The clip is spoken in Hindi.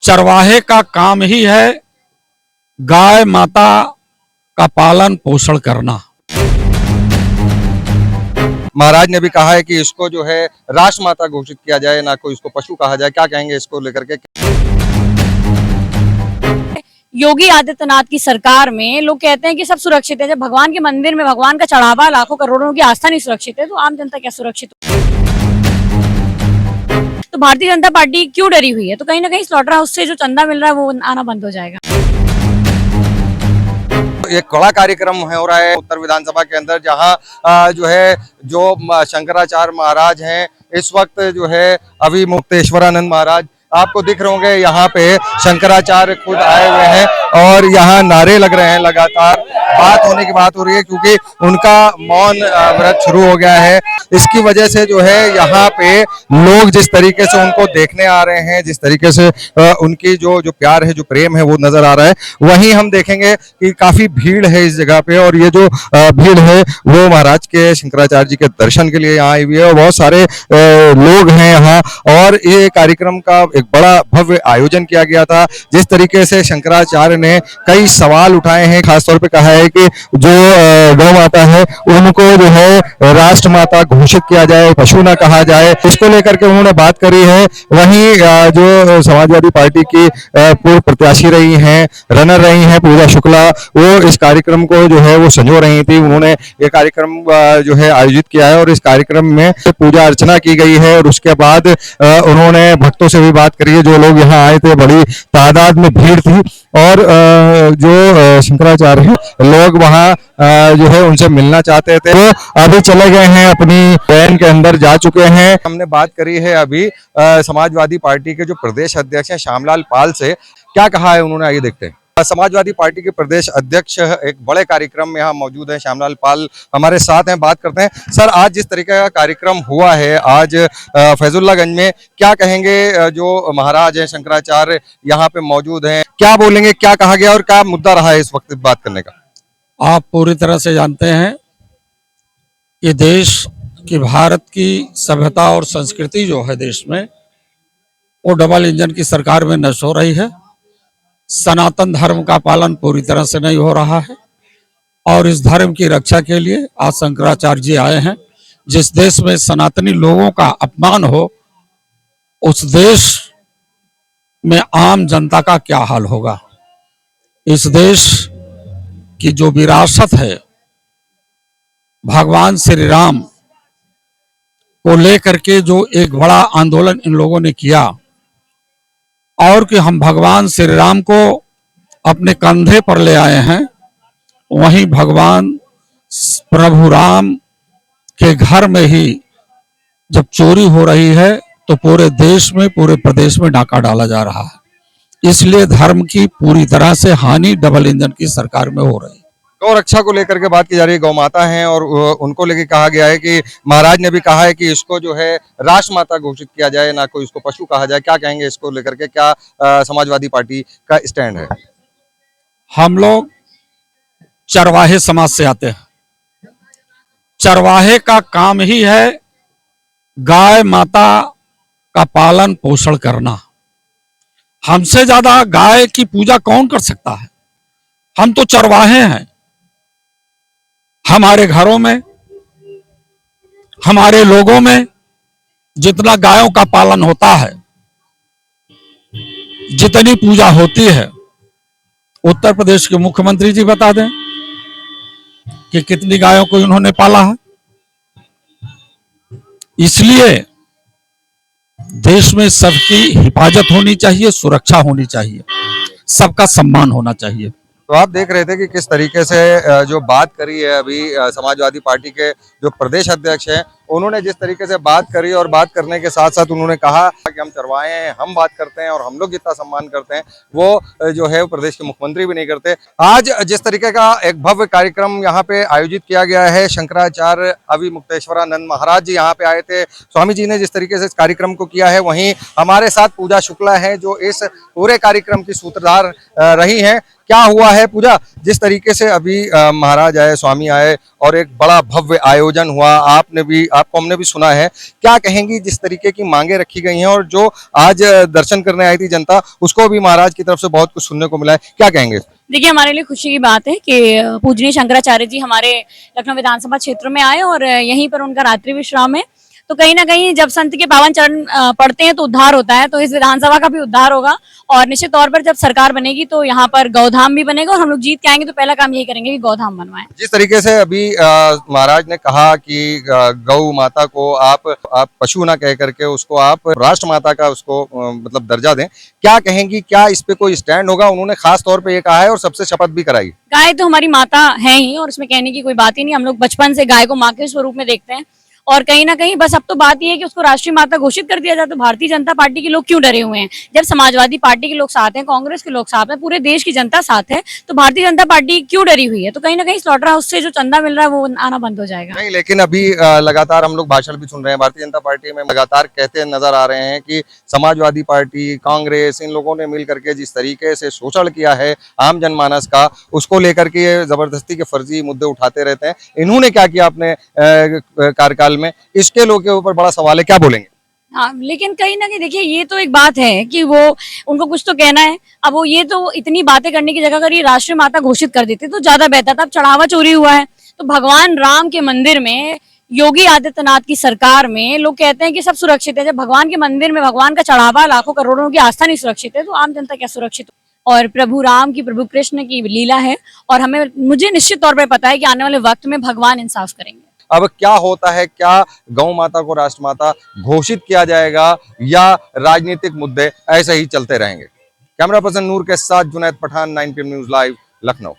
चरवाहे का काम ही है गाय माता का पालन पोषण करना। महाराज ने भी कहा है कि इसको जो है राष्ट्रमाता घोषित किया जाए, ना कोई इसको पशु कहा जाए। क्या कहेंगे इसको लेकर के? योगी आदित्यनाथ की सरकार में लोग कहते हैं कि सब सुरक्षित है। जब भगवान के मंदिर में भगवान का चढ़ावा, लाखों करोड़ों की आस्था नहीं सुरक्षित है, तो आम जनता क्या सुरक्षित हो? तो भारतीय जनता पार्टी क्यों डरी हुई है? तो कहीं ना कहीं स्लॉटर हाउस से जो चंदा मिल रहा है वो आना बंद हो जाएगा। एक बड़ा कार्यक्रम हो रहा है उत्तर विधानसभा के अंदर, जहां जो शंकराचार्य महाराज हैं इस वक्त जो है अभी मुक्तेश्वरानंद महाराज आपको दिख रहे होंगे। यहाँ पे शंकराचार्य खुद आए हुए हैं और यहाँ नारे लग रहे हैं। लगातार बात होने की बात हो रही है क्योंकि उनका मौन व्रत शुरू हो गया है। इसकी वजह से जो है यहाँ पे लोग जिस तरीके से उनको देखने आ रहे हैं, जिस तरीके से उनकी जो प्यार है, जो प्रेम है वो नजर आ रहा है। वहीं हम देखेंगे कि काफी भीड़ है इस जगह पे, और ये जो भीड़ है वो महाराज के शंकराचार्य जी के दर्शन के लिए यहाँ आई हुई है और बहुत सारे लोग हैं यहाँ। और ये कार्यक्रम का एक बड़ा भव्य आयोजन किया गया था। जिस तरीके से शंकराचार्य ने कई सवाल उठाए हैं, खासतौर पे कहा है कि जो गौ माता है उनको जो है राष्ट्रमाता घोषित किया जाए, पशु ना कहा जाए, इसको लेकर के उन्होंने बात करी है। वहीं जो समाजवादी पार्टी की पूर्व प्रत्याशी रही हैं, रनर रही हैं पूजा शुक्ला, वो इस कार्यक्रम को जो है वो संजो रही थी। उन्होंने ये कार्यक्रम जो है आयोजित किया है और इस कार्यक्रम में पूजा अर्चना की गई है और उसके बाद उन्होंने भक्तों से भी बात करी है। जो लोग यहाँ आए थे, बड़ी तादाद में भीड़ थी और जो शंकराचार्य हैं लोग वहाँ जो है उनसे मिलना चाहते थे। वो अभी चले गए हैं, अपनी वैन के अंदर जा चुके हैं। हमने बात करी है अभी समाजवादी पार्टी के जो प्रदेश अध्यक्ष हैं श्यामलाल पाल से। क्या कहा है उन्होंने, आइए देखते हैं। समाजवादी पार्टी के प्रदेश अध्यक्ष एक बड़े कार्यक्रम में यहाँ मौजूद है, श्यामलाल पाल हमारे साथ हैं, बात करते हैं। सर, आज जिस तरीके का कार्यक्रम हुआ है आज फैजुल्लागंज में, क्या कहेंगे? जो महाराज हैं शंकराचार्य यहाँ पे मौजूद हैं, क्या बोलेंगे, क्या कहा गया और क्या मुद्दा रहा है इस वक्त बात करने का? आप पूरी तरह से जानते हैं कि देश की, भारत की सभ्यता और संस्कृति जो है देश में, वो डबल इंजन की सरकार में नष्ट हो रही है। सनातन धर्म का पालन पूरी तरह से नहीं हो रहा है और इस धर्म की रक्षा के लिए आज शंकराचार्य जी आए हैं। जिस देश में सनातनी लोगों का अपमान हो, उस देश में आम जनता का क्या हाल होगा? इस देश की जो विरासत है, भगवान श्री राम को लेकर के जो एक बड़ा आंदोलन इन लोगों ने किया और कि हम भगवान श्री राम को अपने कंधे पर ले आए हैं, वहीं भगवान प्रभु राम के घर में ही जब चोरी हो रही है तो पूरे देश में, पूरे प्रदेश में डाका डाला जा रहा है। इसलिए धर्म की पूरी तरह से हानि डबल इंजन की सरकार में हो रही है। गौ रक्षा को लेकर के बात की जा रही है, गौ माता हैं और उनको लेकर कहा गया है कि महाराज ने भी कहा है कि इसको जो है राष्ट्रमाता घोषित किया जाए, ना कोई इसको पशु कहा जाए। क्या कहेंगे इसको लेकर के? क्या समाजवादी पार्टी का स्टैंड है? हम लोग चरवाहे समाज से आते हैं। चरवाहे का काम ही है गाय माता का पालन पोषण करना। हमसे ज्यादा गाय की पूजा कौन कर सकता है? हम तो चरवाहे हैं। हमारे घरों में, हमारे लोगों में जितना गायों का पालन होता है, जितनी पूजा होती है, उत्तर प्रदेश के मुख्यमंत्री जी बता दें कि कितनी गायों को इन्होंने पाला है। इसलिए देश में सबकी हिफाजत होनी चाहिए, सुरक्षा होनी चाहिए, सबका सम्मान होना चाहिए। तो आप देख रहे थे कि किस तरीके से जो बात करी है अभी समाजवादी पार्टी के जो प्रदेश अध्यक्ष हैं, उन्होंने जिस तरीके से बात करी और बात करने के साथ साथ उन्होंने कहा कि हम चरवाहे हैं, हम बात करते हैं और हम लोग जितना सम्मान करते हैं वो जो है प्रदेश के मुख्यमंत्री भी नहीं करते। आज जिस तरीके का एक भव्य कार्यक्रम यहाँ पे आयोजित किया गया है, शंकराचार्य अभी मुक्तेश्वरानंद महाराज जी यहाँ पे आए थे, स्वामी जी ने जिस तरीके से इस कार्यक्रम को किया है, वहीं हमारे साथ पूजा शुक्ला है जो इस पूरे कार्यक्रम की सूत्रधार रही हैं। क्या हुआ है पूजा? जिस तरीके से अभी महाराज आए, स्वामी आए और एक बड़ा भव्य आयोजन हुआ, आपने भी आपको हमने भी सुना है, क्या कहेंगी जिस तरीके की मांगे रखी गई हैं और जो आज दर्शन करने आई थी जनता, उसको भी महाराज की तरफ से बहुत कुछ सुनने को मिला है, क्या कहेंगे? देखिए, हमारे लिए खुशी की बात है कि पूजनीय शंकराचार्य जी हमारे लखनऊ विधानसभा क्षेत्र में आए और यहीं पर उनका रात्रि विश्राम है। तो कहीं ना कहीं जब संत के पावन चरण पढ़ते हैं तो उद्धार होता है, तो इस विधानसभा का भी उद्धार होगा। और निश्चित तौर पर जब सरकार बनेगी तो यहाँ पर गौधाम भी बनेगा और हम लोग जीत के आएंगे तो पहला काम यही करेंगे कि गौधाम बनवाएं। जिस तरीके से अभी महाराज ने कहा कि गौ माता को आप पशु ना कह करके उसको आप राष्ट्र माता का उसको मतलब दर्जा दें, क्या कहेंगी, क्या इस पे कोई स्टैंड होगा? उन्होंने खास तौर पे ये कहा है और सबसे शपथ भी कराई। गाय तो हमारी माता है ही और इसमें कहने की कोई बात ही नहीं। हम लोग बचपन से गाय को माँ के स्वरूप में देखते हैं और कहीं ना कहीं बस अब तो बात यह है कि उसको राष्ट्रीय माता घोषित कर दिया जाए। तो भारतीय जनता पार्टी के लोग क्यों डरे हुए हैं? जब समाजवादी पार्टी के लोग साथ हैं, कांग्रेस के लोग साथ हैं, पूरे देश की जनता साथ है, तो भारतीय जनता पार्टी क्यों डरी हुई है? तो कहीं ना कहीं स्लॉटर हाउस से जो चंदा मिल रहा है वो आना बंद हो जाएगा। नहीं, लेकिन अभी लगातार हम लोग भाषण भी सुन रहे हैं, भारतीय जनता पार्टी में लगातार कहते नजर आ रहे हैं कि समाजवादी पार्टी, कांग्रेस, इन लोगों ने मिल करके जिस तरीके से शोषण किया है आम जनमानस का, उसको लेकर के ये जबरदस्ती के फर्जी मुद्दे उठाते रहते हैं। इन्होंने क्या किया अपने कार्यकाल में, इसके लोगों के ऊपर बड़ा सवाल है, क्या बोलेंगे? हाँ, लेकिन कहीं ना कहीं देखिए, ये तो एक बात है कि वो उनको कुछ तो कहना है। अब वो ये तो इतनी बातें करने की जगह अगर ये राष्ट्रीय माता घोषित कर देते तो ज्यादा बेहतर था। अब चढ़ावा चोरी हुआ है तो भगवान राम के मंदिर में, योगी आदित्यनाथ की सरकार में लोग कहते हैं कि सब सुरक्षित है। जब भगवान के मंदिर में भगवान का चढ़ावा, लाखों करोड़ों की आस्था नहीं सुरक्षित है तो आम जनता क्या सुरक्षित? और प्रभु राम की, प्रभु कृष्ण की लीला है और मुझे निश्चित तौर पर पता है कि आने वाले वक्त में भगवान इंसाफ करेंगे। अब क्या होता है, क्या गौ माता को राष्ट्रमाता घोषित किया जाएगा या राजनीतिक मुद्दे ऐसे ही चलते रहेंगे? कैमरा पर्सन नूर के साथ Junaid Pathan, 9 PM news live, Lucknow.